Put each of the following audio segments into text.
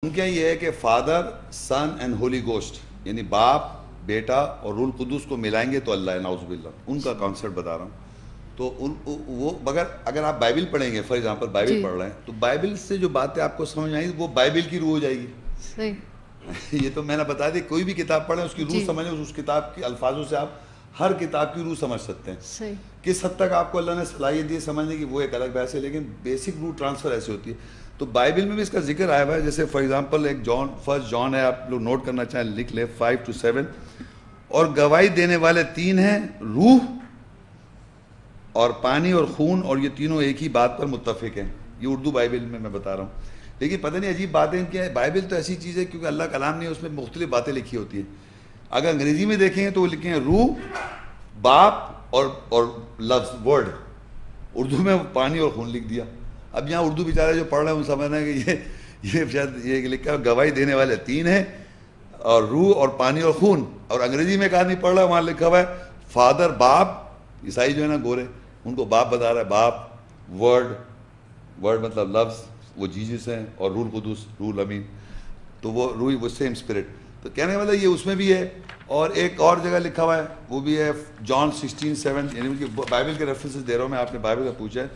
ان کے یہ ہے کہ father son and holy ghost, یعنی باپ بیٹا اور روح القدس کو ملائیں گے تو اللہ ہے، نعوذ باللہ، ان کا کانسیپٹ بتا رہا ہوں. تو وہ اگر آپ بائبل پڑھیں گے، فار ایگزامپل بائبل پڑھ رہے ہیں، تو بائبل سے جو باتیں آپ کو سمجھ آئیں وہ بائبل کی روح ہو جائے گی. صحیح. یہ تو میں نے بتا دی، کوئی بھی کتاب پڑھیں اس کی روح سمجھیں، اس کتاب کے الفاظوں سے آپ ہر کتاب کی روح سمجھ سکتے ہیں. صحیح. کس حد تک آپ کو اللہ نے صلاحیت دی سمجھنے کی وہ ایک الگ بحث ہے، لیکن بیسک روح ٹرانسفر ایسے ہوتی ہے. تو بائبل میں بھی اس کا ذکر آیا ہوا ہے. جیسے فار ایگزامپل ایک فرسٹ جان ہے، آپ لوگ نوٹ کرنا چاہیں لکھ لیں 5-7. اور گواہی دینے والے 3 ہیں، روح اور پانی اور خون، اور یہ تینوں ایک ہی بات پر متفق ہیں. یہ اردو بائبل میں بتا رہا ہوں. لیکن پتہ نہیں عجیب باتیں کیا ہے، بائبل تو ایسی چیز ہے کیونکہ اللہ کلام نہیں ہے، اس میں مختلف باتیں لکھی ہوتی ہیں. اگر انگریزی میں دیکھیں گے تو وہ لکھیں گے روح، باپ اور لفظ ورڈ. اردو میں پانی اور خون لکھ دیا. اب یہاں اردو بیچارے جو پڑھ رہے ہیں وہ سمجھ رہے ہیں کہ یہ شاید یہ لکھا ہے گواہی دینے والے 3 ہیں، اور روح اور پانی اور خون. اور انگریزی میں ایک آدمی پڑھ رہا ہے، وہاں لکھا ہوا ہے فادر باپ. عیسائی جو ہے نا گورے، ان کو باپ بتا رہا ہے، باپ، ورڈ مطلب لفظ، وہ جیزس ہیں، اور روح القدس، روح الامین، تو وہ روح وہ سیم اسپرٹ. تو کہنے والا یہ اس میں بھی ہے. اور ایک اور جگہ لکھا ہوا ہے وہ بھی ہے جان 16:7، یعنی بائبل کے ریفرنسز دے رہا ہوں میں، آپ نے بائبل کا پوچھا ہے.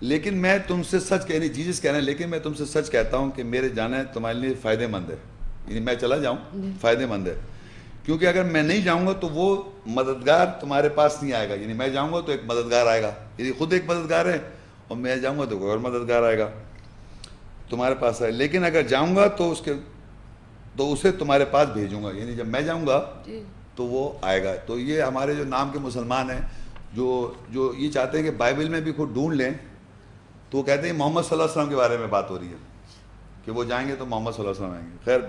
لیکن میں تم سے سچ کہنی، جیزس کہہ رہے ہیں، لیکن میں تم سے سچ کہتا ہوں کہ میرے جانا تمہارے لیے فائدہ مند ہے. یعنی میں چلا جاؤں فائدہ مند ہے، کیونکہ اگر میں نہیں جاؤں گا تو وہ مددگار تمہارے پاس نہیں آئے گا. یعنی میں جاؤں گا تو ایک مددگار آئے گا، یعنی خود ایک مددگار ہے، اور میں جاؤں گا تو کوئی اور مددگار آئے گا تمہارے پاس آئے. لیکن اگر جاؤں گا تو اسے تمہارے پاس بھیجوں گا. یعنی جب میں جاؤں گا تو وہ آئے گا. تو یہ ہمارے جو نام کے مسلمان ہیں جو یہ چاہتے ہیں کہ بائبل میں بھی خود ڈھونڈ لیں، تو وہ کہتے ہیں محمد صلی اللہ علیہ وسلم کے بارے میں بات ہو رہی ہے کہ وہ جائیں گے تو محمد صلی اللہ علیہ وسلم آئیں گے. خیر،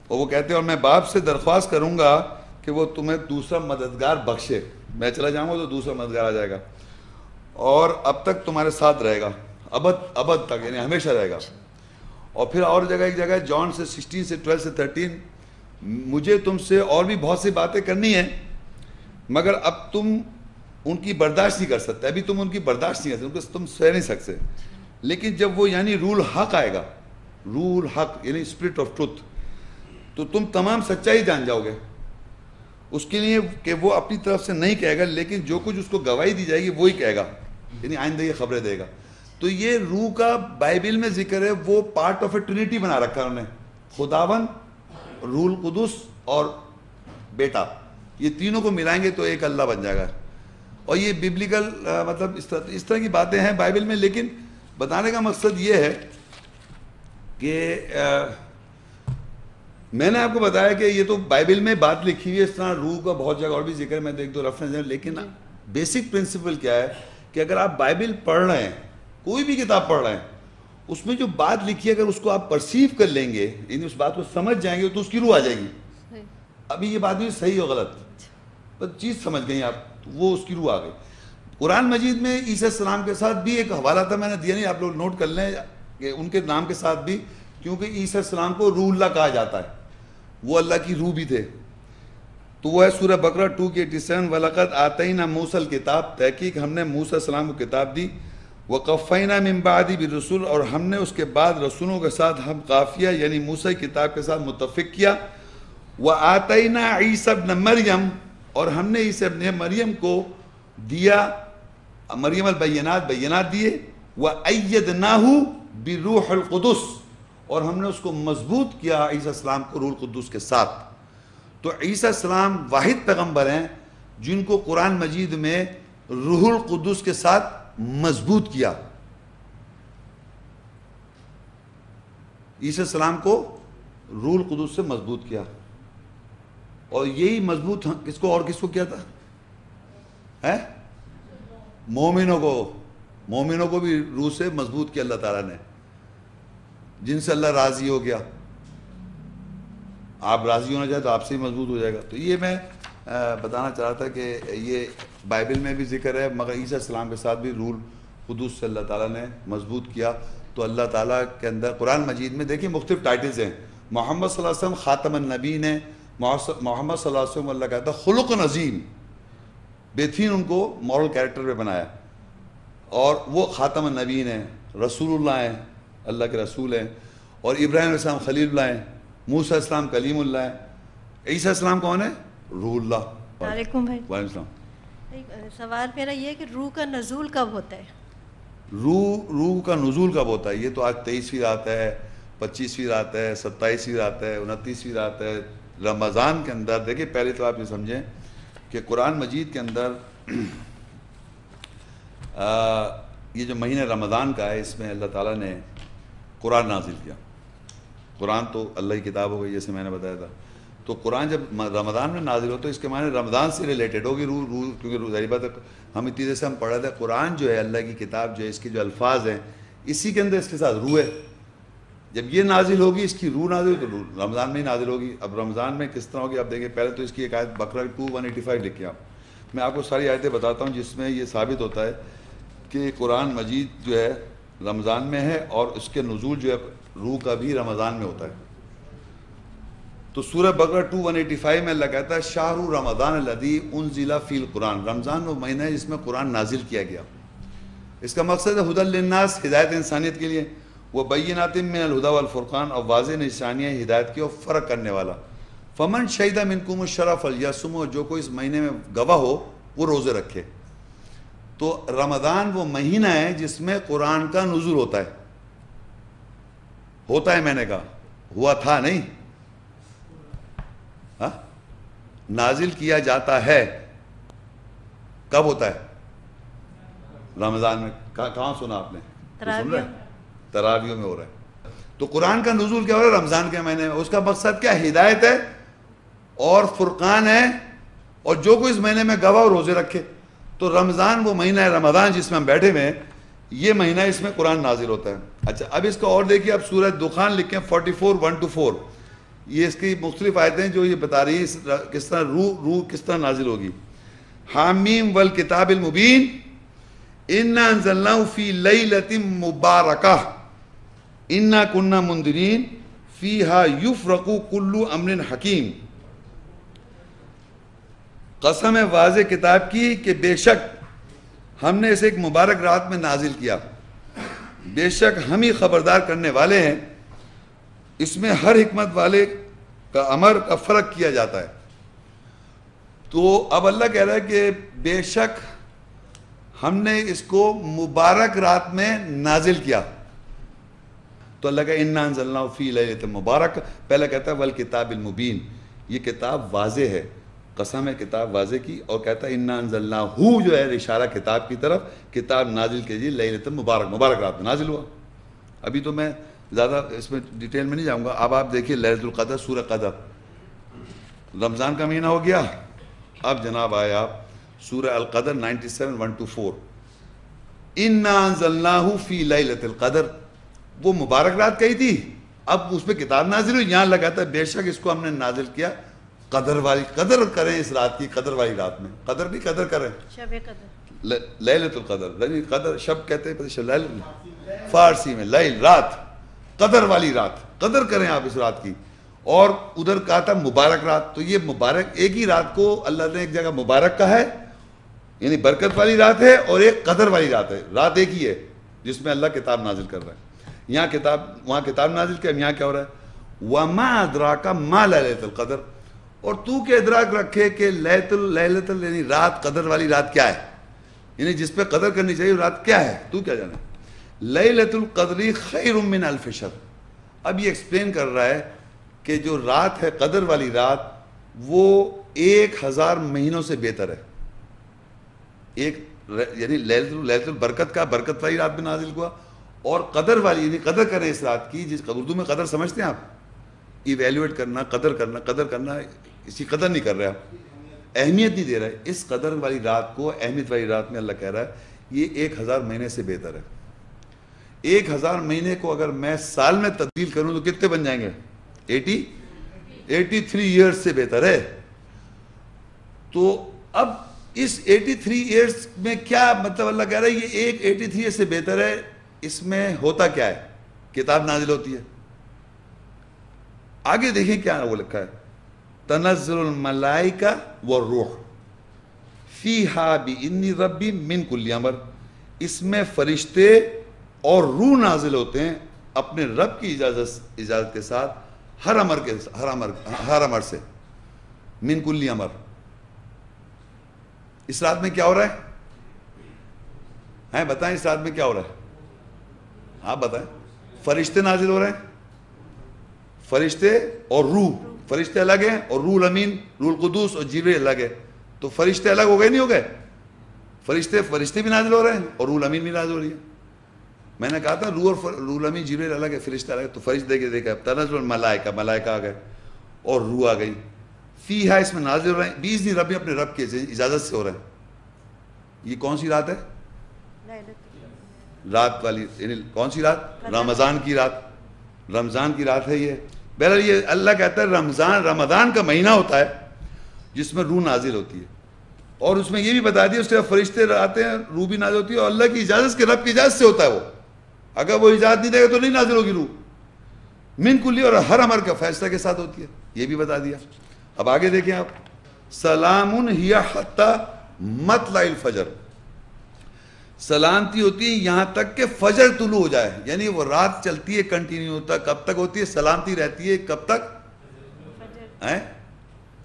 اور وہ کہتے ہیں اور میں باپ سے درخواست کروں گا کہ وہ تمہیں دوسرا مددگار بخشے. میں چلا جاؤں گا تو دوسرا مددگار آ جائے گا، اور اب تک تمہارے ساتھ رہے گا، ابد تک، یعنی ہمیشہ رہے گا. اور پھر اور جگہ ایک جگہ جان 16:12-13، مجھے تم سے اور بھی بہت سی باتیں کرنی ہیں، مگر اب تم ان کی برداشت نہیں کر سکتے. ابھی تم ان کی برداشت نہیں کر سکتے، ان کو تم سہ نہیں سکتے. لیکن جب وہ یعنی روح الحق آئے گا، روح الحق یعنی اسپرٹ آف ٹروتھ، تو تم تمام سچائی جان جاؤ گے. اس کے لیے کہ وہ اپنی طرف سے نہیں کہے گا، لیکن جو کچھ اس کو گواہی دی جائے گی وہی کہے گا، یعنی آئندہ یہ خبریں دے گا. تو یہ روح کا بائبل میں ذکر ہے، وہ پارٹ آف اے ٹرینٹی بنا رکھا ہے انہوں نے. خداون، روح القدس اور بیٹا، یہ تینوں کو ملائیں گے تو ایک اللہ بن جائے گا. اور یہ بیبلیکل مطلب اس طرح کی باتیں ہیں بائبل میں. لیکن بتانے کا مقصد یہ ہے کہ میں نے آپ کو بتایا کہ یہ تو بائبل میں بات لکھی ہوئی ہے، اس طرح روح کا بہت جگہ اور بھی ذکر ہے، میں ایک دو ریفرنس ہیں. لیکن بیسک پرنسپل کیا ہے کہ اگر آپ بائبل پڑھ رہے ہیں، کوئی بھی کتاب پڑھ رہے ہیں، اس میں جو بات لکھی ہے اگر اس کو آپ پرسیو کر لیں گے، یعنی اس بات کو سمجھ جائیں گے، تو اس کی روح آ جائے گی. ابھی یہ بات نہیں صحیح ہو غلط، بس چیز سمجھ گئی آپ، وہ اس کی روح آ گئی. قرآن مجید میں عیسیٰ السلام کے ساتھ بھی ایک حوالہ تھا، میں نے دیا نہیں، آپ لوگ نوٹ کر لیں کہ ان کے نام کے ساتھ بھی، کیونکہ عیسیٰ السلام کو روح اللہ کہا جاتا ہے، وہ اللہ کی روح بھی تھے. تو وہ ہے سورہ بقرہ 2:87، وَلَقَدْ آتَيْنَا مُوسَى الْكِتَابَ، تحقیق ہم نے موسیٰ السلام کو کتاب دی، وَقَفَّيْنَا مِن بَعْدِهِ بِالرُّسُلِ، اور ہم نے اس کے بعد رسولوں کے ساتھ ہم قافیہ یعنی موسیٰ کی کتاب کے ساتھ متفق کیا. وَآتَيْنَا عِيسَى ابْنَ مَرْيَمَ، اور ہم نے عیسیٰ ابن مریم کو دیا، مریم البینات، بینات دیے. وَأَيَّدْنَاهُ بِرُوحِ الْقُدُسِ، اور ہم نے اس کو مضبوط کیا عیسیٰ السلام کو روح القدس کے ساتھ. تو عیسیٰ السلام واحد پیغمبر ہیں جن کو قرآن مجید میں روح القدس کے ساتھ مضبوط کیا. عیسیٰ السلام کو روح القدس سے مضبوط کیا، اور یہی مضبوط کس کو اور کس کو کیا تھا؟ مومنوں کو بھی روح سے مضبوط کیا اللہ تعالیٰ نے، جن سے اللہ راضی ہو گیا. آپ راضی ہونا چاہے تو آپ سے ہی مضبوط ہو جائے گا. تو یہ میں بتانا چاہ رہا تھا کہ یہ بائبل میں بھی ذکر ہے، مگر عیسیٰ السلام کے ساتھ بھی روح القدس سے اللہ تعالیٰ نے مضبوط کیا. تو اللہ تعالیٰ کے اندر قرآن مجید میں دیکھیں مختلف ٹائٹلز ہیں. محمد صلی اللہ علیہ وسلم خاتم النبیین ہیں. محمد صلی اللہ علیہ وسلم اللہ کہتا ہے خلق عظیم، بہترین ان کو مورل کیریکٹر پہ بنایا، اور وہ خاتم النبیین ہیں، رسول اللہ ہیں، اللہ کے رسول ہیں، اور ابراہیم علیہ السلام خلیل اللہ ہیں، موسیٰ علیہ السلام کلیم اللہ ہیں، عیسیٰ علیہ السلام کون ہے؟ روح اللہ۔ السلام علیکم بھائی۔ وعلیکم السلام۔ سوال میرا یہ ہے کہ روح کا نزول کب ہوتا ہے؟ روح کا نزول کب ہوتا ہے؟ یہ تو آج 23ویں رات ہے، 25ویں رات ہے، 27ویں رات ہے، 29ویں رات ہے، رمضان کے اندر۔ دیکھیں پہلے تو آپ یہ سمجھیں کہ قرآن مجید کے اندر یہ جو مہینہ رمضان کا ہے، اس میں اللہ تعالیٰ نے قرآن نازل کیا۔ قرآن تو اللہ کی کتاب ہو گئی، جیسے میں نے بتایا تھا۔ تو قرآن جب رمضان میں نازل ہو تو اس کے معنی رمضان سے ریلیٹڈ ہوگی روح، کیونکہ ظاہر بات ہے ہم اتنی دیر سے ہم پڑھ رہے تھے قرآن جو ہے اللہ کی کتاب جو ہے، اس کے جو الفاظ ہیں اسی کے اندر اس کے ساتھ روح ہے۔ جب یہ نازل ہوگی، اس کی روح نازل ہوگی تو روح رمضان میں ہی نازل ہوگی۔ اب رمضان میں کس طرح ہوگی آپ دیکھیں، پہلے تو اس کی ایک آیت بقرہ 2:185 لکھیں آپ۔ میں آپ کو ساری آیتیں بتاتا ہوں جس میں یہ ثابت ہوتا ہے کہ قرآن مجید جو ہے رمضان میں ہے، اور اس کے نزول جو ہے روح کا بھی رمضان میں ہوتا ہے۔ تو سورہ بقرہ 2:185 میں اللہ کہتا ہے شہر رمضان الذی انزل فی القرآن، رمضان وہ مہینہ ہے جس میں قرآن نازل کیا گیا۔ اس کا مقصد ہے ہدی للناس، ہدایت انسانیت کے لیے، وہ بینات من الہدی والفرقان، اور واضح نشانیاں ہدایت کی اور فرق کرنے والا۔ فمن شہد منکم الشہر فلیصمہ، جو کوئی اس مہینے میں گواہ ہو وہ روزے رکھے۔ تو رمضان وہ مہینہ ہے جس میں قرآن کا نزول ہوتا ہے، میں نے کہا ہوا تھا نہیں، ہاں نازل کیا جاتا ہے۔ کب ہوتا ہے؟ رمضان میں۔ کہاں سنا آپ نے؟ سن رہے ہیں؟ تراویح میں ہو رہا ہے۔ تو قرآن کا نزول کیا ہو رہا ہے؟ رمضان کے مہینے میں۔ اس کا مقصد کیا؟ ہدایت ہے اور فرقان ہے، اور جو کوئی اس مہینے میں گواہ اور روزے رکھے۔ تو رمضان وہ مہینہ ہے، رمضان جس میں ہم بیٹھے ہوئے ہیں، یہ مہینہ اس میں قرآن نازل ہوتا ہے۔ اچھا اب اس کا اور دیکھیے، اب سورہ دخان لکھیں 44:1-4۔ یہ اس کی مختلف آیتیں جو یہ بتا رہی ہیں کس طرح روح کس طرح نازل ہوگی۔ حامیم والکتاب المبین انا انزلناہ فی لیلۃ مبارکہ انا کننا منذرین فیہا یفرق کل امر حکیم۔ قسم ہے واضح کتاب کی کہ بے شک ہم نے اسے ایک مبارک رات میں نازل کیا، بے شک ہم ہی خبردار کرنے والے ہیں۔ اس میں ہر حکمت والے کا امر کا فرق کیا جاتا ہے۔ تو اب اللہ کہہ رہا ہے کہ بے شک ہم نے اس کو مبارک رات میں نازل کیا۔ تو اللہ کہا انا انزلناہ فی لیلۃ مبارک، پہلے کہتا ہے والکتاب المبین، یہ کتاب واضح ہے، قسم ہے کتاب واضح کی، اور کہتا ہے انا انزلناہ جو ہے اشارہ کتاب کی طرف، کتاب نازل کیجیے لیلۃ مبارک رات میں نازل ہوا۔ ابھی تو میں زیادہ اس میں ڈیٹیل میں نہیں جاؤں گا۔ اب آپ دیکھیے لیلۃ القدر، سورہ قدر، رمضان کا مہینہ ہو گیا۔ اب جناب آئے آپ سورہ القدر 97:1-4۔ انا انزلناہ فی لیلۃ القدر، وہ مبارک رات کہی تھی، اب اس پہ کتاب نازل ہوئی۔ یہاں لگاتا ہے بے شک اس کو ہم نے نازل کیا قدر والی، قدر کریں اس رات کی، قدر والی رات میں، قدر بھی قدر کریں، شب قدر، لیلۃ القدر، قدر شب کہتے ہیں فارسی میں، لیل رات، قدر والی رات، قدر کریں آپ اس رات کی۔ اور ادھر کہا تھا مبارک رات، تو یہ مبارک ایک ہی رات کو اللہ نے ایک جگہ مبارک کہا ہے، یعنی برکت والی رات ہے، اور ایک قدر والی رات ہے۔ رات ایک ہی ہے جس میں اللہ کتاب نازل کر رہا ہے۔ یہاں کتاب، وہاں کتاب نازل کیا، یہاں کیا ہو رہا ہے وَمَا أَدْرَاكَ مَا لَيْلَةُ الْقَدْرِ، اور تو کہ ادراک رکھے کہ لیلۃ یعنی رات، قدر والی رات کیا ہے، یعنی جس پہ قدر کرنی چاہیے رات کیا ہے، تو کیا جانا۔ لیلۃ القدر خیر من الف شہر، اب یہ ایکسپلین کر رہا ہے کہ جو رات ہے قدر والی رات، وہ 1000 مہینوں سے بہتر ہے۔ ایک یعنی لیلۃ البرکت کا، برکت والی رات میں نازل ہوا، اور قدر والی یعنی قدر کریں اس رات کی، جس اردو میں قدر سمجھتے ہیں آپ، ایویلیویٹ کرنا، قدر کرنا، اس کی قدر نہیں کر رہے آپ، اہمیت نہیں دے رہے۔ اس قدر والی رات کو، اہمیت والی رات میں اللہ کہہ رہا ہے یہ 1000 مہینے سے بہتر ہے۔ 1000 مہینے کو اگر میں سال میں تبدیل کروں تو کتنے بن جائیں گے؟ 83 ایئرز سے بہتر ہے۔ تو اب اس 83 ایئرز میں کیا مطلب، اللہ کہہ رہا ہے یہ ایک 83 ایئرز سے بہتر ہے۔ اس میں ہوتا کیا ہے؟ کتاب نازل ہوتی ہے۔ آگے دیکھیں کیا وہ لکھا ہے، تنزل الملائکہ والروح فیہا بإذن ربی من کل امر، اس میں فرشتے اور روح نازل ہوتے ہیں اپنے رب کی اجازت کے ساتھ ہر امر سے من کلی امر. اس رات میں کیا ہو رہا ہے بتائیں, اس رات میں کیا ہو رہا ہے, آپ بتائیں. فرشتے نازل ہو رہے ہیں, فرشتے اور روح, فرشتے الگ ہیں اور روح الامین, روح القدوس اور جبریل الگ ہے. تو فرشتے الگ ہو گئے نہیں ہو گئے, فرشتے بھی نازل ہو رہے ہیں اور روح الامین بھی نازل ہو رہی ہے. میں نے کہا تھا روح اور روح الامین جبریل الگ ہے, فرشتے الگ ہے. تو فرشتے دیکھا تنزل الملائکہ, ملائکہ آ گئے اور روح آ گئی. فیہا, اس میں نازل ہو رہے ہیں 20 دن رب اپنے رب کی اجازت سے ہو رہے ہیں. یہ کون سی رات ہے؟ رات والی, یعنی کون سی رات؟ رمضان کی رات. رمضان کی رات ہے یہ. بہرحال یہ اللہ کہتا ہے رمضان کا مہینہ ہوتا ہے جس میں روح نازل ہوتی ہے. اور اس میں یہ بھی بتا دیا اس کے فرشتے آتے ہیں, روح بھی نازل ہوتی ہے, اور اللہ کی اجازت کے رب کی اجازت سے ہوتا ہے وہ. اگر وہ اجازت نہیں دے گا تو نہیں نازل ہوگی روح. من کلی, اور ہر امر کا فیصلہ کے ساتھ ہوتی ہے, یہ بھی بتا دیا. اب آگے دیکھیں آپ, سلام ہی حتی مطلع الفجر, سلامتی ہوتی ہے یہاں تک کہ فجر طلوع ہو جائے. یعنی وہ رات چلتی ہے کنٹینیو ہوتا, کب تک ہوتی ہے سلامتی رہتی ہے, کب تک؟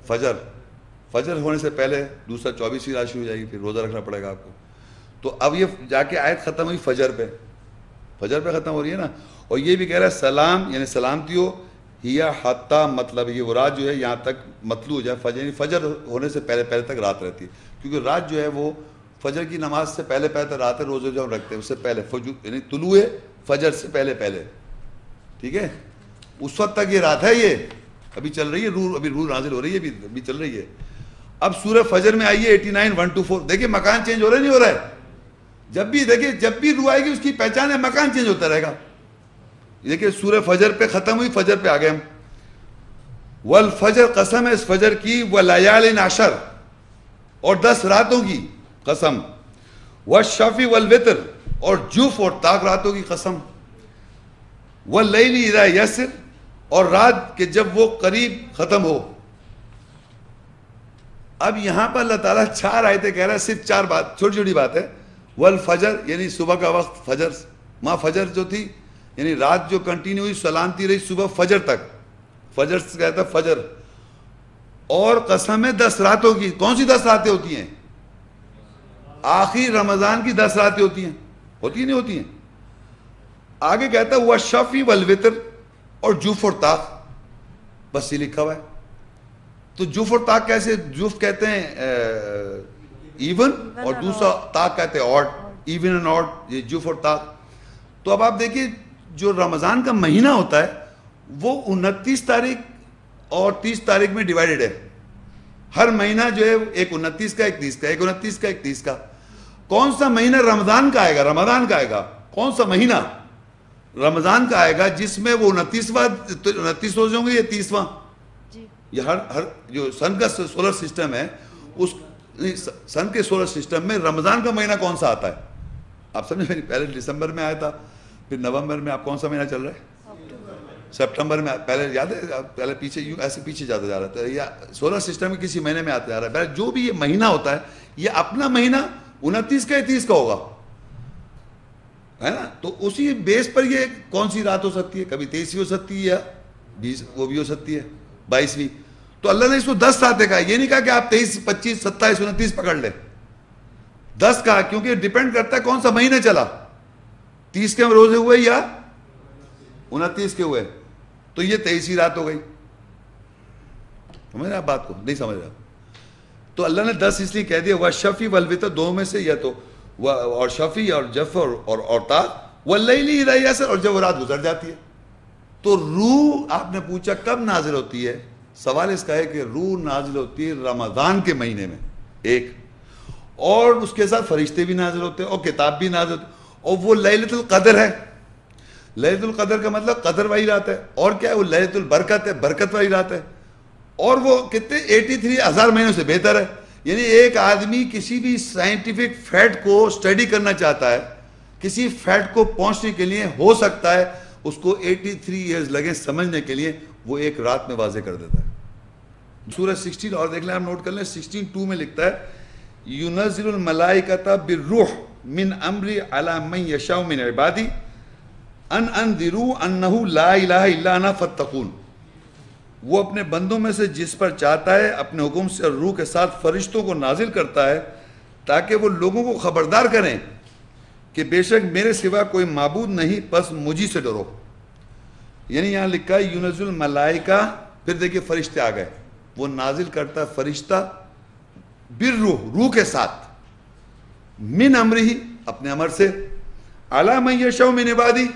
فجر ہونے سے پہلے دوسرا 24ویں رات شروع ہو جائے گی, پھر روزہ رکھنا پڑے گا آپ کو. تو اب یہ جا کے آیت ختم ہوئی فجر پہ ختم ہو رہی ہے نا. اور یہ بھی کہہ رہا ہے سلام یعنی سلامتی ہو ہیا حتی, مطلب یہ وہ رات جو ہے یہاں تک مطلوع ہو جائے. فجر یعنی فجر ہونے سے پہلے تک رات رہتی ہے, کیونکہ رات جو ہے وہ فجر کی نماز سے پہلے تک رات ہے. روزے جو ہم رکھتے ہیں اس سے پہلے, یعنی طلوع فجر سے پہلے, ٹھیک ہے, اس وقت تک یہ رات ہے. یہ ابھی چل رہی ہے روح, ابھی روح نازل ہو رہی ہے, ابھی چل رہی ہے. اب سورہ فجر میں آئیے 89:1-4. دیکھیں مکان چینج ہو رہا ہے نہیں ہو رہا ہے؟ جب بھی روح آئے گی اس کی پہچان ہے, مکان چینج ہوتا رہے گا. دیکھیں سورہ فجر پہ ختم ہوئی, فجر پہ آ گئے ہم. والفجر, قسم ہے اس فجر کی, ولیال عشر, اور 10 راتوں کی قسم. والشفع والوتر, اور جوف اور طاق راتوں کی قسم. واللیل اذا یسر, اور رات کے جب وہ قریب ختم ہو. اب یہاں پر اللہ تعالیٰ 4 آیتیں کہہ رہا ہے, صرف 4 بات, چھوٹی چھوٹی بات ہے. والفجر یعنی صبح کا وقت, فجر ماں فجر جو تھی یعنی رات جو کنٹینیو ہوئی سلامتی رہی صبح فجر تک, فجر سے کہتا ہے فجر. اور قسم ہے 10 راتوں کی. کون سی 10 راتیں ہوتی ہیں؟ آخری رمضان کی 10 راتیں ہوتی ہیں, نہیں ہوتی ہیں. آگے کہتا ہے والشفع والوتر, اور جوف اور طاق, بس یہ لکھا ہوا ہے. تو جوف اور طاق کیسے؟ جوف کہتے ہیں ایون, اور دوسرا طاق کہتے ہیں آڈ, ایون اینڈ آڈ, یہ جوف اور طاق. تو اب آپ دیکھیے جو رمضان کا مہینہ ہوتا ہے وہ 29 تاریخ اور 30 تاریخ میں ڈیوائیڈڈ ہے. ہر مہینہ جو ہے ایک 29 کا, ایک 30 کا, ایک 29 کا, ایک 30 کا. کون سا مہینہ رمضان کا آئے گا؟ کون سا مہینہ رمضان کا آئے گا جس میں وہ 29 روزے ہوں گے یا 30واں؟ یہ ہر جو سن کا سولر سسٹم ہے, اس سن کے سولر سسٹم میں رمضان کا مہینہ کون سا آتا ہے؟ آپ سمجھے, پہلے دسمبر میں آیا تھا, پھر نومبر میں. آپ کون سا مہینہ چل رہا ہے؟ سپٹمبر میں. پہلے یاد ہے, پہلے پیچھے یوں ایسے پیچھے جاتا جا رہا تھا, یا سولر سسٹم میں کسی مہینے میں آتا جا رہا ہے. جو بھی یہ مہینہ ہوتا ہے یہ اپنا مہینہ 29 کا یا 30 کا ہوگا, ہے نا. تو اسی بیس پر یہ کون سی رات ہو سکتی ہے, کبھی 23 ہو سکتی ہے یا 20 وہ بھی ہو سکتی ہے, 22ویں. تو اللہ نے اس کو 10 راتیں کہا, یہ نہیں کہا کہ آپ 23, 25, 27, 29 پکڑ لیں. 10 کہا کیونکہ ڈیپینڈ کرتا ہے کون سا مہینہ چلا, 30 کے روزے ہوئے یا 29 کے ہوئے. تو یہ 23ویں رات ہو گئی. سمجھ رہے آپ بات کو؟ نہیں سمجھ رہا. تو اللہ نے 10 اس لیے کہہ دیا, والشفع والوتر, دو میں سے یا تو اور شفع اور جف اور طاق, واللیل اذا یسر, اور جب وہ رات گزر جاتی ہے. تو روح آپ نے پوچھا کب نازل ہوتی ہے؟ سوال اس کا ہے کہ روح نازل ہوتی ہے رمضان کے مہینے میں ایک, اور اس کے ساتھ فرشتے بھی نازل ہوتے ہیں اور کتاب بھی نازل ہوتے ہیں, اور وہ لیلۃ القدر ہے. لیلۃ القدر کا مطلب قدر والی رات ہے. اور کیا ہے؟ وہ لیلۃ البرکت ہے, برکت والی رات ہے. اور وہ کتنے 83,000 مہینوں سے بہتر ہے. یعنی ایک آدمی کسی بھی سائنٹیفک فیکٹ کو اسٹڈی کرنا چاہتا ہے, کسی فیکٹ کو پہنچنے کے لیے ہو سکتا ہے اس کو 83 ایئرز لگے سمجھنے کے لیے, وہ ایک رات میں واضح کر دیتا ہے. سورہ 16 اور دیکھ لیں, آپ نوٹ کر لیں, 16:2 میں لکھتا ہے يُنَزِّلُ الْمَلَائِكَةَ بِالرُّوحِ مِنْ أَمْرِهِ عَلَى مَنْ يَشَاءُ مِنْ عِبَادِهِ ان انذروا انہ لا الہ الا انا فاتقون. وہ اپنے بندوں میں سے جس پر چاہتا ہے اپنے حکم سے اور روح کے ساتھ فرشتوں کو نازل کرتا ہے تاکہ وہ لوگوں کو خبردار کریں کہ بے شک میرے سوا کوئی معبود نہیں پس مجھی سے ڈرو. یعنی یہاں لکھا ہے یونزل الملائکہ، پھر دیکھیں فرشتے آ گئے، وہ نازل کرتا ہے فرشتہ بالروح، روح کے ساتھ، من امرہ، اپنے امر سے، علی من یشاء من عبادی،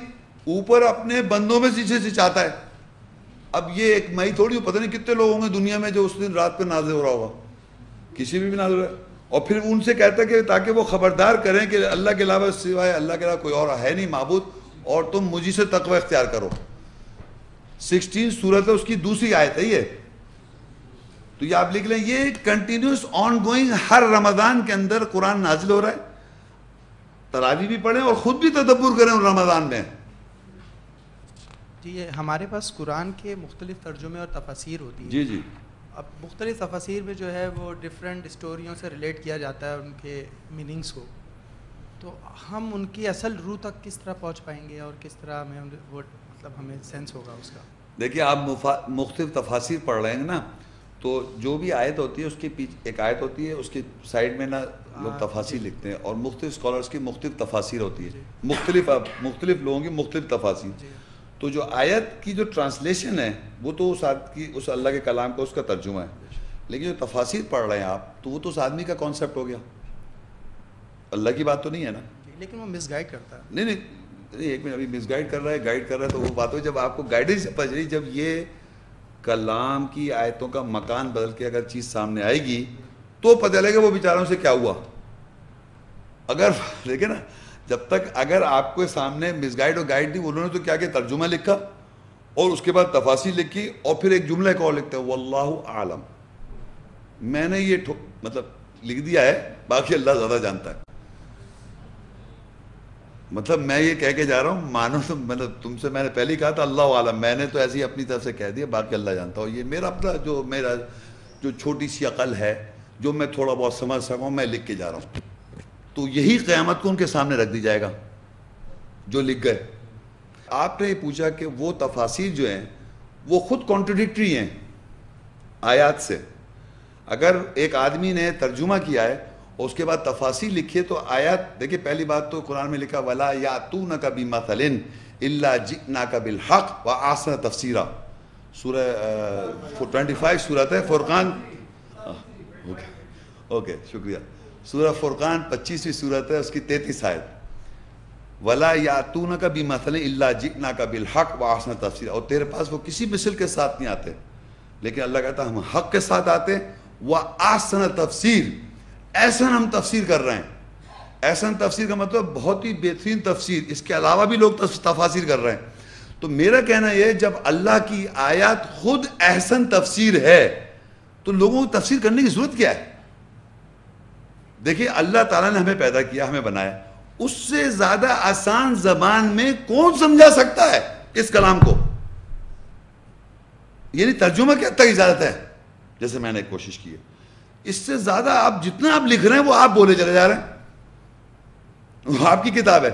اوپر اپنے بندوں میں سے چاہتا ہے. اب یہ ایک مئی تھوڑی ہو، پتہ نہیں کتنے لوگ ہوں گے دنیا میں جو اس دن رات پہ نازل ہو رہا ہوگا، کسی بھی نازل ہو رہا ہے. اور پھر ان سے کہتا ہے کہ تاکہ وہ خبردار کریں کہ اللہ کے علاوہ سوائے اللہ کے علاوہ کوئی اور ہے نہیں معبود، اور تم مجھی سے تقوی اختیار کرو. 16 سورت ہے، اس کی دوسری آیت ہے یہ. تو یہ آپ لکھ لیں، یہ کنٹینیوس آن گوئنگ، ہر رمضان کے اندر قرآن نازل ہو رہا ہے. تراویح بھی پڑھیں اور خود بھی تدبر کریں رمضان میں. جی ہمارے پاس قرآن کے مختلف ترجمے اور تفاسیر ہوتی ہیں. جی جی. اب مختلف تفاسیر میں جو ہے وہ ڈفرینٹ اسٹوریوں سے ریلیٹ کیا جاتا ہے ان کے میننگس کو. تو ہم ان کی اصل روح تک کس طرح پہنچ پائیں گے اور کس طرح ہمیں وہ مطلب ہمیں سینس ہوگا اس کا؟ دیکھیے آپ مختلف تفاسیر پڑھ رہے ہیں نا، تو جو بھی آیت ہوتی ہے اس کے پیچھے ایک آیت ہوتی ہے، اس کے سائڈ میں نا لوگ تفاسیر لکھتے ہیں، اور مختلف اسکالرس کی مختلف تفاسیر ہوتی ہے، مختلف لوگوں کی مختلف تفاسیر. تو جو آیت کی جو ٹرانسلیشن ہے وہ تو اس اللہ کے کلام کا اس کا ترجمہ ہے، لیکن جو تفاسیر پڑھ رہے ہیں آپ تو وہ تو اس آدمی کا کانسیپٹ ہو گیا، اللہ کی بات تو نہیں ہے نا. لیکن وہ مس گائڈ کرتا ہے. نہیں ایک منٹ، ابھی مس گائڈ کر رہا ہے، گائڈ کر رہا ہے تو وہ بات ہو جب آپ کو گائیڈنس پڑ رہی، جب یہ کلام کی آیتوں کا مکان بدل کے اگر چیز سامنے آئے گی تو پتہ چلے گا وہ بیچاروں سے کیا ہوا. اگر دیکھیں نا، جب تک اگر آپ کو سامنے مس گائڈ اور گائیڈ نہیں، انہوں نے تو کیا کہ ترجمہ لکھا اور اس کے بعد تفاسیر لکھی اور پھر ایک جملہ ایک اور لکھتا ہے واللہ اعلم. میں نے یہ مطلب لکھ دیا ہے، باقی اللہ زیادہ جانتا ہے. مطلب میں یہ کہہ کے جا رہا ہوں، مانو تو مطلب تم سے میں نے پہلے ہی کہا تھا اللہ عالم، میں نے تو ایسی اپنی طرف سے کہہ دیا، باقی اللہ جانتا ہوں. یہ میرا جو چھوٹی سی عقل ہے، جو میں تھوڑا بہت سمجھ سکوں، میں لکھ کے جا رہا ہوں. تو یہی قیامت کو ان کے سامنے رکھ دی جائے گا جو لکھ گئے. آپ نے یہ پوچھا کہ وہ تفاسیر جو ہیں وہ خود کانٹرڈکٹری ہیں آیات سے. اگر ایک آدمی نے ترجمہ کیا ہے اور اس کے بعد تفاسیر لکھی ہے تو آیات دیکھیں، پہلی بات تو قرآن میں لکھا وَلَا يَأْتُونَكَ بِمَثَلٍ إِلَّا جِئْنَاكَ بِالْحَقِّ وَأَحْسَنَ تَفْسِيرًا. سورہ 25 سورت ہے فرقان. اوکے شکریہ. سورہ فرقان 25ویں سورت ہے، اس کی 33 آیت. وَلَا يَأْتُونَكَ بِمَثَلٍ إِلَّا جِئْنَاكَ بِالْحَقِّ وَأَحْسَنَ تَفْسِيرًا. اور تیرے پاس وہ کسی مثل کے ساتھ نہیں آتے، لیکن اللہ کہتا ہے ہم حق کے ساتھ آتے ہیں. وَأَحْسَنَ تَفْسِير، احسن ہم تفسیر کر رہے ہیں. احسن تفسیر کا مطلب بہت ہی بہترین تفسیر، اس کے علاوہ بھی لوگ تفاسیر کر رہے ہیں. تو میرا کہنا یہ جب اللہ کی آیات خود احسن تفسیر ہے تو لوگوں کو تفسیر کرنے کی ضرورت کیا ہے؟ دیکھیں اللہ تعالیٰ نے ہمیں پیدا کیا، ہمیں بنایا، اس سے زیادہ آسان زبان میں کون سمجھا سکتا ہے اس کلام کو؟ یعنی ترجمہ کیا تک اجازت ہے، جیسے میں نے کوشش کی ہے. اس سے زیادہ آپ جتنا آپ لکھ رہے ہیں وہ آپ بولے چلے جا رہے ہیں، وہ آپ کی کتاب ہے.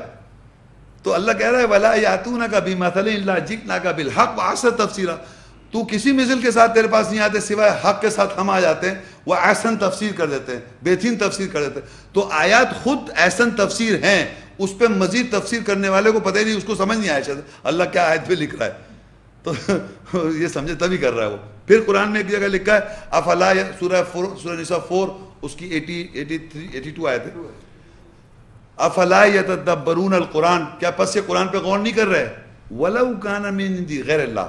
تو اللہ کہہ رہا ہے وَلَا يَأْتُونَكَ بِمَثَلٍ إِلَّا جِئْنَاكَ بِالْحَقِّ وَأَحْسَنَ تَفْسِيرًا. تو کسی مثل کے ساتھ تیرے پاس نہیں آتے سوائے حق کے ساتھ ہم آ جاتے ہیں، وہ احسن تفسیر کر دیتے ہیں، بہترین تفسیر کر دیتے ہیں. تو آیات خود احسن تفسیر ہیں، اس پہ مزید تفسیر کرنے والے کو پتہ ہی نہیں، اس کو سمجھ نہیں آیا شاید اللہ کیا آیت پہ لکھ رہا ہے، تو یہ سمجھے تبھی کر رہا ہے وہ. پھر قرآن میں ایک جگہ لکھا ہے افلا، سورہ نساء 4 اس کی 82 آیت ہے، افلا یتدبرون القرآن، کیا پس یہ قرآن پہ غور نہیں کر رہے؟ ولو کان من عند غیر اللہ،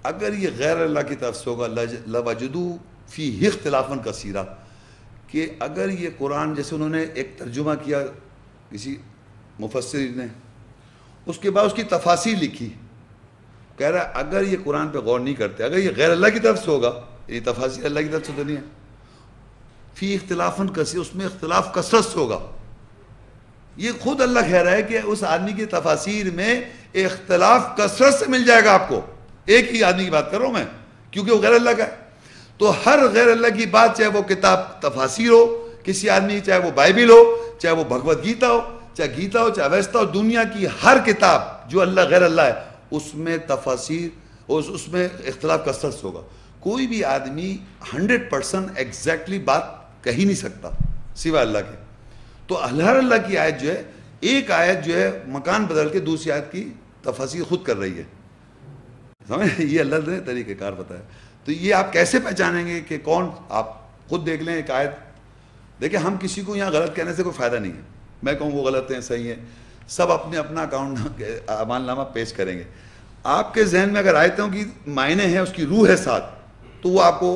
اگر یہ غیر اللہ کی طرف سے ہوگا لوجدوا فیہ اختلافا کثیرا، کہ اگر یہ قرآن جیسے انہوں نے ایک ترجمہ کیا کسی مفسر نے، اس کے بعد اس کی تفاسیر لکھی، کہہ رہا ہے اگر یہ قرآن پہ غور نہیں کرتے، اگر یہ غیر اللہ کی طرف سے ہوگا، یہ تفاسیر اللہ کی طرف سے تو نہیں ہے، فی اختلافا کثیر، اس میں اختلاف کثرت سے ہوگا. یہ خود اللہ کہہ رہا ہے کہ اس آدمی کی تفاسیر میں اختلاف کثرت سے مل جائے گا آپ کو. ایک ہی آدمی کی بات کر رہا ہوں میں، کیونکہ وہ غیر اللہ کا ہے. تو ہر غیر اللہ کی بات، چاہے وہ کتاب تفاسیر ہو کسی آدمی، چاہے وہ بائبل ہو، چاہے وہ بھگوت گیتا ہو، چاہے گیتا ہو، چاہے ویستا ہو، دنیا کی ہر کتاب جو اللہ غیر اللہ ہے اس میں تفاسیر اس میں اختلاف کثرت سے ہوگا. کوئی بھی آدمی 100% ایگزیکٹلی بات کہی نہیں سکتا سوائے اللہ کے. تو اللہ کی آیت جو ہے ایک آیت جو ہے مکان بدل کے دوسری آیت کی تفاسیر خود کر رہی ہے. سمجھ یہ اللہ نے طریقہ کار بتایا. تو یہ آپ کیسے پہچانیں گے کہ کون؟ آپ خود دیکھ لیں ایک آیت. دیکھیں ہم کسی کو یہاں غلط کہنے سے کوئی فائدہ نہیں ہے. میں کہوں وہ غلط ہیں صحیح ہیں, سب اپنے اپنا اکاؤنٹ اعمال نامہ پیش کریں گے. آپ کے ذہن میں اگر آیتوں کی معنی ہے, اس کی روح ہے ساتھ, تو وہ آپ کو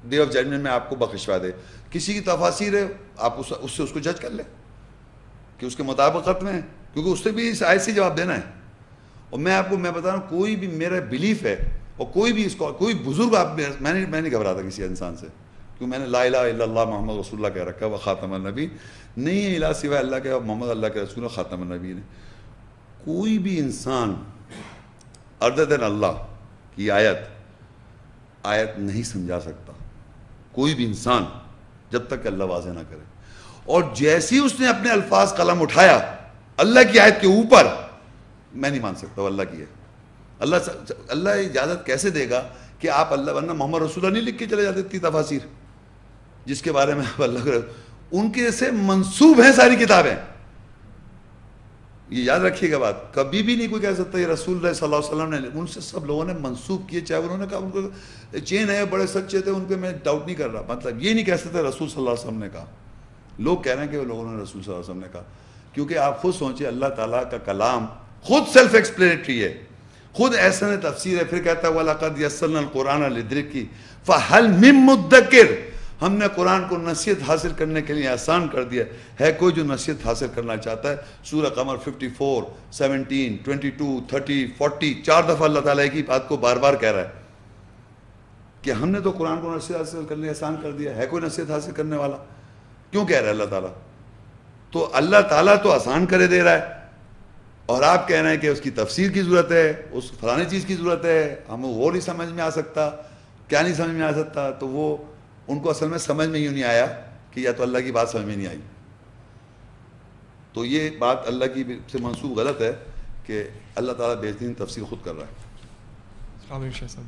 ڈے آف ججمنٹ میں آپ کو بخشوا دے. کسی کی تفاسیر ہے, آپ اس سے اس کو جج کر لیں کہ اس کے مطابقت میں ہے, کیونکہ اس سے بھی اس آیت سے جواب دینا ہے. اور میں بتا رہا ہوں, کوئی بھی میرا بلیف ہے, اور کوئی بھی کوئی بزرگ میں نہیں گھبراتا کسی انسان سے, کیوں میں نے لا الہ الا اللہ محمد رسول اللہ کہہ رکھا ہے, وہ خاتم النبی نہیں ہے الہ سوائے اللہ کے, محمد اللہ کے رسول خاتم النبی نے. کوئی بھی انسان other than اللہ کی آیت نہیں سمجھا سکتا, کوئی بھی انسان, جب تک کہ اللہ واضح نہ کرے. اور جیسی اس نے اپنے الفاظ قلم اٹھایا اللہ کی آیت کے اوپر, میں نہیں مان سکتا وہ اللہ کی ہے. اللہ اجازت کیسے دے گا کہ آپ اللہ, ورنہ محمد رسول اللہ نہیں لکھ کے چلے جاتے اتنی تفاسیر جس کے بارے میں آپ اللہ ان کے سے منسوب ہیں ساری کتابیں. یہ یاد رکھیے گا بات, کبھی بھی نہیں کوئی کہہ سکتا یہ رسول اللہ صلی اللہ علیہ وسلم نے, ان سے سب لوگوں نے منسوب کیے, چاہے انہوں نے کہا ان کو چین ہے بڑے سچے تھے, ان پہ میں ڈاؤٹ نہیں کر رہا, مطلب یہ نہیں کہہ سکتے رسول صلی اللہ علیہ وسلم نے کہا. لوگ کہہ رہے ہیں کہ وہ لوگوں نے رسول صلی اللہ علیہ وسلم نے کہا, کیونکہ آپ خود سوچیں اللہ تعالیٰ کا کلام خود سیلف ایکسپلینیٹری ہے, خود احسن تفسیر ہے. پھر کہتا ہے وَلَقَدْ يَسَّرْنَا الْقُرْآنَ لِلذِّكْرِ فَهَلْ مِن مُدَّكِرٍ, ہم نے قرآن کو نصیحت حاصل کرنے کے لیے آسان کر دیا ہے کوئی جو نصیحت حاصل کرنا چاہتا ہے. سورہ قمر 54, 17, 22, 30, 40 4 دفعہ اللہ تعالیٰ کی بات کو بار بار کہہ رہا ہے کہ ہم نے تو قرآن کو نصیحت حاصل کرنے آسان کر دیا ہے کوئی نصیحت حاصل کرنے والا. کیوں کہہ رہا ہے اللہ تعالیٰ؟ تو اللہ تعالیٰ تو آسان کرے دے رہا ہے, اور آپ کہہ رہے ہیں کہ اس کی تفسیر کی ضرورت ہے, اس فلانی چیز کی ضرورت ہے, ہمیں وہ نہیں سمجھ میں آ سکتا. کیا نہیں سمجھ میں آ سکتا؟ تو وہ ان کو اصل میں سمجھ میں یوں نہیں آیا کہ یا تو اللہ کی بات سمجھ میں نہیں آئی. تو یہ بات اللہ کی سے منسوب غلط ہے کہ اللہ تعالیٰ بہترین تفسیر خود کر رہا ہے. السلام علیکم شیخ صاحب.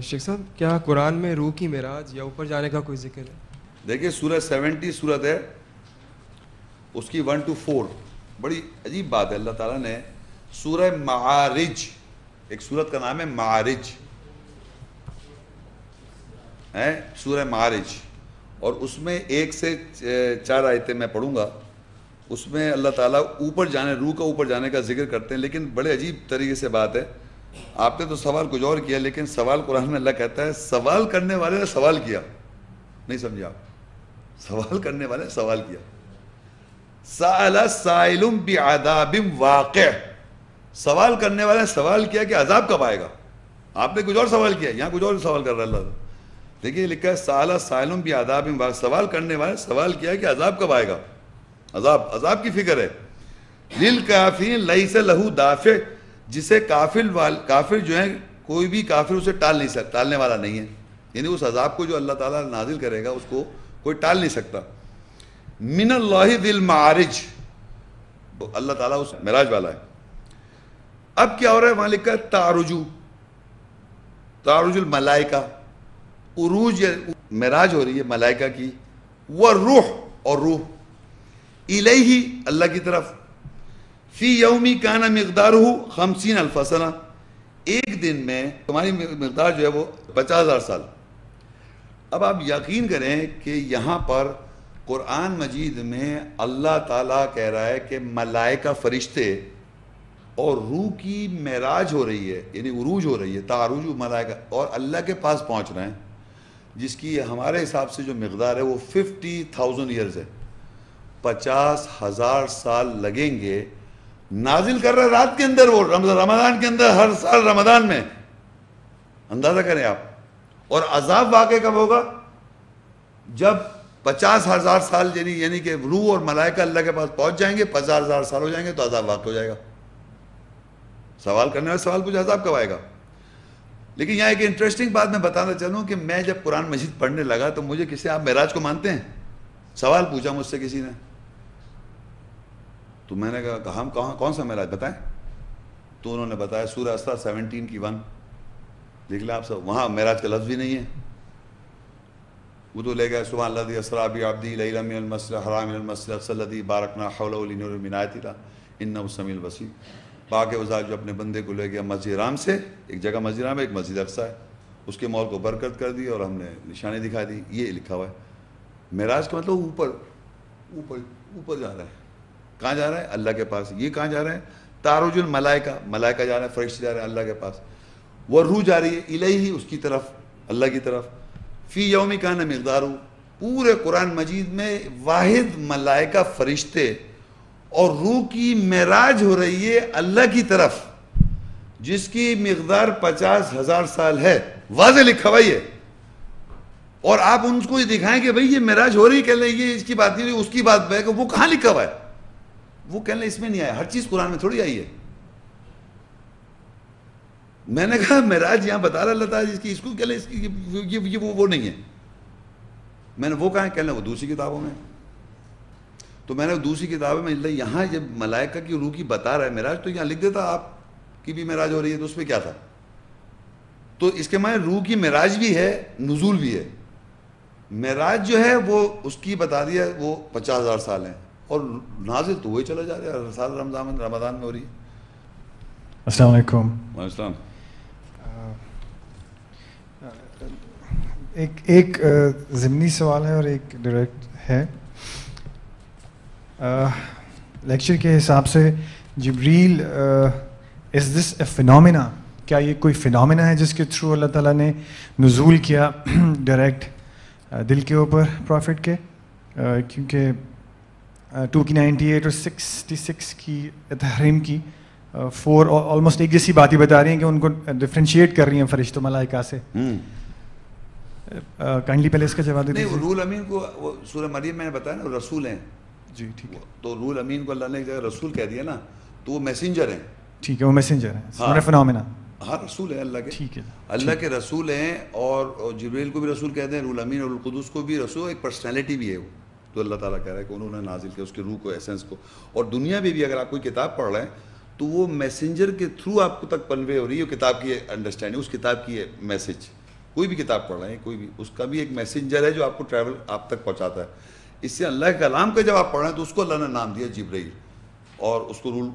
شیخ صاحب کیا قرآن میں روح کی معراج یا اوپر جانے کا کوئی ذکر ہے؟ دیکھیے سورہ 70 سورت ہے, اس کی 1 to 4 بڑی عجیب بات ہے. اللہ تعالیٰ نے سورہ معارج, ایک سورت کا نام ہے معارج ہے, سورہ معارج, اور اس میں 1 سے 4 آیتیں میں پڑھوں گا. اس میں اللہ تعالیٰ اوپر جانے, روح کا اوپر جانے کا ذکر کرتے ہیں, لیکن بڑے عجیب طریقے سے بات ہے. آپ نے تو سوال کچھ اور کیا, لیکن سوال قرآن میں اللہ کہتا ہے سوال کرنے والے نے سوال کیا. نہیں سمجھے آپ؟ سوال کرنے والے نے سوال کیا. سأل سائل بعذاب واقع, سوال کرنے والے نے سوال کیا کہ عذاب کب آئے گا. آپ نے کچھ اور سوال کیا, یہاں کچھ اور سوال کر رہا ہے اللہ. دیکھیے لکھا ہے سأل سائل بعذاب واقع, سوال کرنے والے نے سوال کیا کہ عذاب کب آئے گا. عذاب کی فکر ہے. للکافرین لیس لہ دافع, جسے کافر جو ہیں کوئی بھی کافر اسے ٹال نہیں سکتا, ٹالنے والا نہیں ہے. یعنی اس عذاب کو جو اللہ تعالیٰ نازل کرے گا اس کو کوئی ٹال نہیں سکتا. من اللہ ذی المعارج, اللہ تعالیٰ اس معراج والا ہے. اب کیا ہو رہا ہے وہاں لکھا ہے تعرج الملائکہ, عروج معراج ہو رہی ہے ملائکہ کی. والروح, اور روح, الیہ اللہ کی طرف. فی یومی کان مقدارہ 50,000 سنہ, ایک دن میں تمہاری مقدار جو ہے وہ 50,000 سال. اب آپ یقین کریں کہ یہاں پر قرآن مجید میں اللہ تعالیٰ کہہ رہا ہے کہ ملائکہ فرشتے اور روح کی معراج ہو رہی ہے, یعنی عروج ہو رہی ہے, تعرج ملائکہ, اور اللہ کے پاس پہنچ رہے ہیں, جس کی ہمارے حساب سے جو مقدار ہے وہ 50,000 ایئرز ہے. 50,000 سال لگیں گے. نازل کر رہے رات کے اندر, وہ رمضان کے اندر, ہر سال رمضان میں. اندازہ کریں آپ. اور عذاب واقع کب ہوگا؟ جب 50,000 سال یعنی کہ روح اور ملائکہ اللہ کے پاس پہنچ جائیں گے, 50,000 سال ہو جائیں گے, تو عذاب واقع ہو جائے گا. سوال کرنے والے سوال پوچھا عذاب کب آئے گا. لیکن یہاں ایک انٹرسٹنگ بات میں بتانا چاہوں کہ میں جب قرآن مجید پڑھنے لگا تو مجھے کسی, آپ معراج کو مانتے ہیں؟ سوال پوچھا مجھ سے کسی نے, تو میں نے کہا ہم کون سا معراج بتائیں؟ تو انہوں نے بتایا سورہ اسرا 17 کی 1 دیکھ لیں آپ سب، وہاں معراج کا لفظ بھی نہیں ہے. وہ تو لے گئے سبحان الذی اسری بعبدہ لیلا من المسجد الحرام الى المسجد الاقصى الذی بارکنا حولہ لنریہ من آیاتنا انہ سمیع البصیر. پاک و ذات جو اپنے بندے کو لے گیا مسجد حرام سے، ایک جگہ مسجد حرام ہے، ایک مسجد اقصیٰ ہے، اس کے مول کو برکت کر دی اور ہم نے نشانی دکھا دی. یہ لکھا ہوا ہے. معراج کا مطلب اوپر اوپر اوپر جا رہا ہے. کہاں جا رہا ہے؟ اللہ کے پاس. یہ کہاں جا رہا ہے؟ تعرج الملائکہ، ملائکہ جا رہا ہے، فرشتے جا رہے ہیں اللہ کے پاس. والروح جا رہی ہے الیہ، اس کی طرف، اللہ کی طرف. فی یوم کان مقدارہ، پورے قرآن مجید میں واحد ملائکہ فرشتے اور روح کی معراج ہو رہی ہے اللہ کی طرف، جس کی مقدار 50,000 سال ہے. واضح لکھا ہوا ہے. اور آپ ان کو یہ دکھائیں کہ بھئی یہ معراج ہو رہی ہے، کہہ لیں یہ اس کی بات نہیں، اس کی بات ہے، کہ وہ کہاں لکھا ہوا ہے؟ وہ کہہ لیں اس میں نہیں آیا. ہر چیز قرآن میں تھوڑی آئی ہے. میں نے کہا معراج یہاں بتا رہا اللہ تعالیٰ جس کی، اس کو کہہ لیں اس کی یہ وہ نہیں ہے. میں نے وہ کہا ہے، کہہ لیں وہ دوسری کتابوں میں. تو میں نے دوسری کتابوں میں اللہ یہاں جب ملائکہ کی روح کی بتا رہا ہے معراج، تو یہاں لکھ دیتا آپ کی بھی معراج ہو رہی ہے، تو اس پہ کیا تھا؟ تو اس کے معنی روح کی معراج بھی ہے، نزول بھی ہے. معراج جو ہے وہ اس کی بتا دیا وہ 50,000 سال ہیں، اور نازل تو وہی چلا جا رہا ہے، سال رمضان میں ہو رہی ہے. السلام علیکم. وعلیکم السلام. ایک ضمنی سوال ہے اور ایک ڈائریکٹ ہے. لیکچر کے حساب سے جبریل از دس اے فینومینا؟ کیا یہ کوئی فینومینا ہے جس کے تھرو اللہ تعالیٰ نے نزول کیا ڈائریکٹ دل کے اوپر پروفٹ کے؟ کیونکہ 298 اور 66 کی تحریم کی 4 آلموسٹ ایک جیسی بات ہی بتا رہی ہیں کہ ان کو ڈفرینشیٹ کر رہی ہیں فرشتوں ملائکہ سے. کائنڈلی پہلے اس کا جواب دے دیجیے. نہیں، روح امین کو وہ سورہ مریم میں نے بتایا نا رسول ہیں. جی ٹھیک ہے. تو روح امین کو اللہ نے ایک جگہ رسول کہہ دیا نا، تو وہ میسنجر ہیں. ٹھیک ہے، وہ میسنجر ہیں، فینومینا. ہاں رسول ہیں اللہ کے. ٹھیک ہے، اللہ کے رسول ہیں. اور جبریل کو بھی رسول کہتے ہیں، روح امین اور القدس کو بھی رسول. ایک پرسنالٹی بھی ہے وہ، تو اللہ تعالیٰ کہہ رہا ہے کہ انہوں نے نازل کیا اس کے روح کو، ایسنس کو. اور دنیا میں بھی اگر آپ کوئی کتاب پڑھ رہے ہیں تو وہ میسنجر کے تھرو آپ کو تک کنوے ہو رہی ہے کتاب کی انڈرسٹینڈنگ، اس کتاب کی میسج. کوئی بھی کتاب پڑھ رہے ہیں، کوئی بھی، اس کا بھی ایک میسنجر ہے جو آپ کو ٹریول آپ تک پہنچاتا ہے. اس سے اللہ کے کلام کا جب آپ پڑھ رہے ہیں تو اس کو اللہ نے نام دیا جبرائیل، اور اس کو رول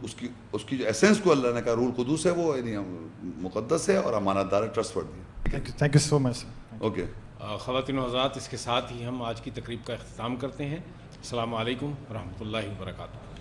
اس کی جو ایسنس کو اللہ نے کہا رول قدوس ہے، وہ مقدس ہے اور امانت دار ہے، ٹرسٹ ورتھی ہے. Thank you so much. Okay. خواتین و حضرات، اس کے ساتھ ہی ہم آج کی تقریب کا اختتام کرتے ہیں. السلام علیکم ورحمۃ اللہ وبرکاتہ.